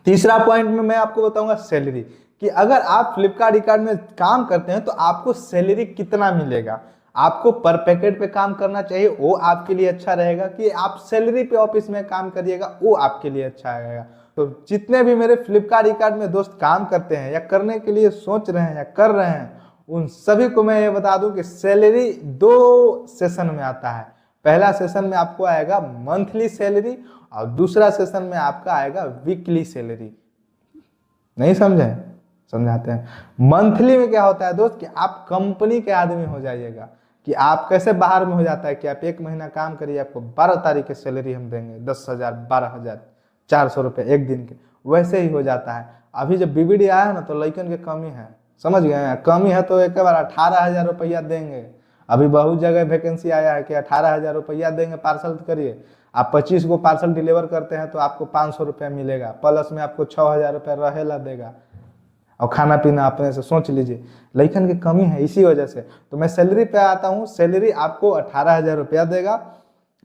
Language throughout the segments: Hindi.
तीसरा पॉइंट में मैं आपको बताऊंगा सैलरी, कि अगर आप फ्लिपकार्ट कार्ड में काम करते हैं तो आपको सैलरी कितना मिलेगा। आपको पर पैकेट पे काम करना चाहिए, वो आपके लिए अच्छा रहेगा, कि आप सैलरी पे ऑफिस में काम करिएगा, वो आपके लिए अच्छा रहेगा। तो जितने भी मेरे फ्लिपकार्ट कार्ड में दोस्त काम करते हैं या करने के लिए सोच रहे हैं या कर रहे हैं, उन सभी को मैं ये बता दूं कि सैलरी 2 सेशन में आता है। पहला सेशन में आपको आएगा मंथली सैलरी और दूसरा सेशन में आपका आएगा वीकली सैलरी। नहीं समझे? समझाते हैं। मंथली में क्या होता है दोस्त, कि आप कंपनी के आदमी हो जाइएगा, कि आप कैसे बाहर में हो जाता है कि आप 1 महीना काम करिए, आपको 12 तारीख की सैलरी हम देंगे, 10,000 12,400 रुपये एक दिन के, वैसे ही हो जाता है। अभी जब बीबीडी आया है ना तो लड़कन की कमी है, समझ गए हैं? कमी है तो एक बार 18,000 रुपया देंगे। अभी बहुत जगह वैकेंसी आया है कि 18,000 रुपया देंगे, पार्सल करिए। आप 25 को पार्सल डिलीवर करते हैं तो आपको 500 रुपया मिलेगा, प्लस में आपको 6,000 रुपया रहेला देगा, और खाना पीना अपने से सोच लीजिए। लड़कन की कमी है इसी वजह से। तो मैं सैलरी पे आता हूँ। सैलरी आपको 18,000 रुपया देगा,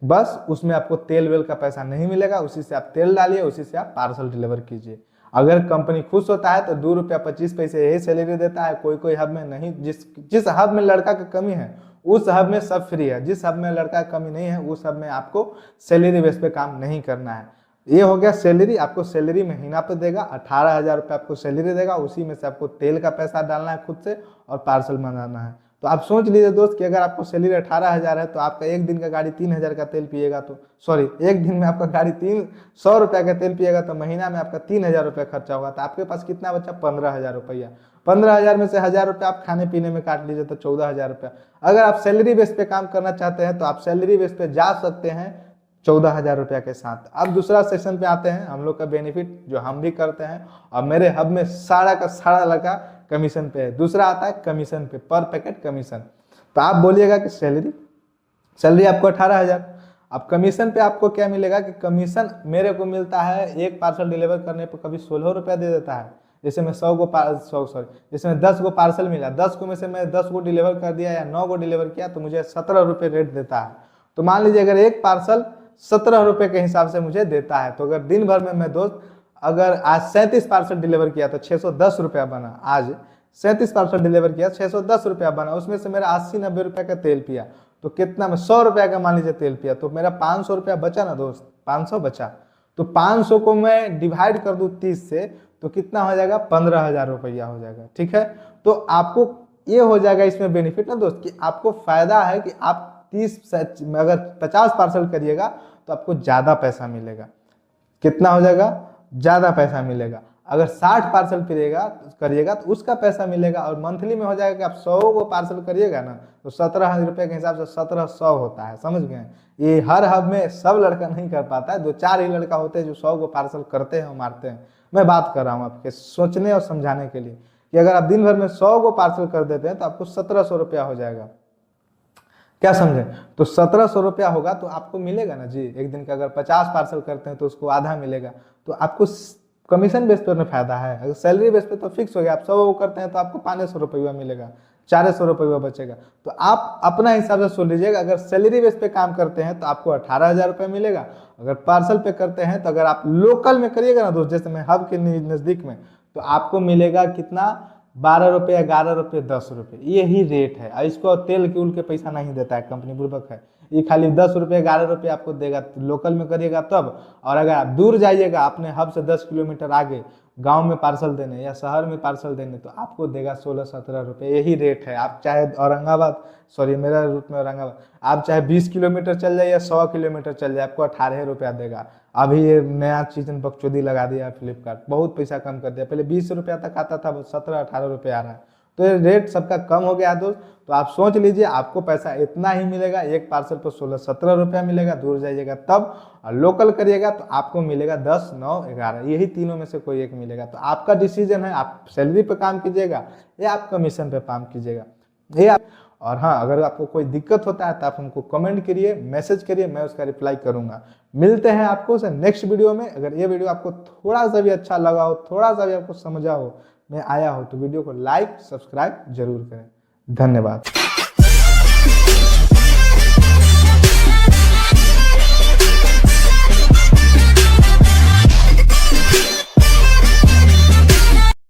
बस उसमें आपको तेल वेल का पैसा नहीं मिलेगा, उसी से आप तेल डालिए, उसी से आप पार्सल डिलीवर कीजिए। अगर कंपनी खुश होता है तो 2 रुपया 25 पैसे यही सैलरी देता है। कोई कोई हब में नहीं, जिस हब में लड़का की कमी है उस हब में सब फ्री है, जिस हब में लड़का की कमी नहीं है उस हब में आपको सैलरी बेस पे काम नहीं करना है। ये हो गया सैलरी। आपको सैलरी महीना पे देगा, 18,000 रुपये आपको सैलरी देगा, उसी में से आपको तेल का पैसा डालना है खुद से और पार्सल मंगाना है। तो आप सोच लीजिए दोस्त कि अगर आपको सैलरी 18,000 है तो आपका एक दिन का गाड़ी 3,000 का तेल पिएगा, तो सॉरी, एक दिन में आपका गाड़ी 300 रुपया का तेल पिएगा तो महीना में आपका 3,000 रुपया खर्चा होगा। तो आपके पास कितना बचा? 15,000 रुपया। 15,000 में से 1,000 रुपया आप खाने पीने में काट लीजिए तो 14,000 रुपया। अगर आप सैलरी बेस पे काम करना चाहते हैं तो आप सैलरी बेस पे जा सकते हैं 14,000 रुपया के साथ। अब दूसरा सेक्शन पे आते हैं, हम लोग का बेनिफिट जो हम भी करते हैं, और मेरे हब में सारा का सारा लड़का कमीशन पे है। दूसरा आता है कमीशन पे, पर पैकेट कमीशन। तो आप बोलिएगा कि सैलरी आपको 18,000। अब कमीशन पे आपको क्या मिलेगा, कि कमीशन मेरे को मिलता है एक पार्सल डिलीवर करने पर कभी 16 रुपया दे देता है। जैसे मैं 10 गो पार्सल मिला, 10 को में से मैं 10 को डिलीवर कर दिया या 9 को डिलीवर किया तो मुझे 17 रुपये रेट देता है। तो मान लीजिए अगर एक पार्सल 17 रुपये के हिसाब से मुझे देता है, तो अगर दिन भर में मैं दोस्त अगर आज 37 पार्सल डिलीवर किया तो 610 रुपया बना। आज 37 पार्सल डिलीवर किया, 610 रुपया बना। उसमें से मेरा 80-90 रुपया का तेल पिया तो कितना में 100 रुपया का मान लीजिए तेल पिया, तो मेरा 500 रुपया बचा ना दोस्त, 500 बचा। तो 500 को मैं डिवाइड कर दूं 30 से तो कितना हो जाएगा? 15,000 रुपया हो जाएगा। ठीक है, तो आपको ये हो जाएगा इसमें बेनिफिट ना दोस्त, कि आपको फायदा है कि आप 30 अगर 50 पार्सल करिएगा तो आपको ज्यादा पैसा मिलेगा। कितना हो जाएगा? ज्यादा पैसा मिलेगा। अगर 60 पार्सल करिएगा तो उसका पैसा मिलेगा, और मंथली में हो जाएगा कि आप 100 को पार्सल करिएगा ना तो 17,000 रुपये के हिसाब से 1700 होता है। समझ गए? ये हर हब में सब लड़का नहीं कर पाता है, 2-4 ही लड़का होते हैं जो 100 को पार्सल करते हैं और मारते हैं। मैं बात कर रहा हूँ आपके सोचने और समझाने के लिए, कि अगर आप दिन भर में 100 को पार्सल कर देते हैं तो आपको 1700 रुपया हो जाएगा। क्या समझे? तो 1700 रुपया होगा तो आपको मिलेगा ना जी एक दिन का। अगर 50 पार्सल करते हैं तो उसको आधा मिलेगा। तो आपको कमीशन बेस पर फायदा है। अगर सैलरी बेस पे तो फिक्स हो गया, आप 100 करते हैं तो आपको 500 रुपया मिलेगा, 400 रुपया बचेगा। तो आप अपना हिसाब से सुन लीजिएगा। अगर सैलरी बेस पे काम करते हैं तो आपको 18,000 रुपया मिलेगा। अगर पार्सल पे करते हैं तो अगर आप लोकल में करिएगा ना दोस्त, जैसे मैं हब के नजदीक में, तो आपको मिलेगा कितना? 12 रुपये, 11 रुपये, 10 रुपये, यही रेट है। इसको तेल के उल के पैसा नहीं देता है, कंपनी बुर्बक है। ये खाली 10 रुपये 11 रुपये आपको देगा लोकल में करिएगा तब। और अगर आप दूर जाइएगा अपने हब से 10 किलोमीटर आगे गांव में पार्सल देने या शहर में पार्सल देने तो आपको देगा 16-17 रुपये, यही रेट है। आप चाहे मेरा रूट में औरंगाबाद, आप चाहे 20 किलोमीटर चल जाए या 100 किलोमीटर चल जाए, आपको 18 रुपया देगा। अभी ये नया चीज बकचोदी लगा दिया फ्लिपकार्ट, बहुत पैसा कम कर दिया। पहले 20 रुपया तक आता था, 17-18 रुपये आ रहा है। तो ये रेट सबका कम हो गया दोस्त। तो आप सोच लीजिए आपको पैसा इतना ही मिलेगा, एक पार्सल पर 16-17 रुपया मिलेगा, दूर जाइएगा तब। और लोकल करिएगा तो आपको मिलेगा 10, 9, 11, यही तीनों में से कोई एक मिलेगा। तो आपका डिसीजन है, आप सैलरी पे काम कीजिएगा या आप कमीशन पे काम कीजिएगा, ये आप। और हाँ, अगर आपको कोई दिक्कत होता है तो आप हमको कमेंट करिए, मैसेज करिए, मैं उसका रिप्लाई करूंगा। मिलते हैं आपको नेक्स्ट वीडियो में। अगर ये वीडियो आपको थोड़ा सा भी अच्छा लगा हो, थोड़ा सा भी आपको समझा हो, मैं आया हो, तो वीडियो को लाइक सब्सक्राइब जरूर करें। धन्यवाद।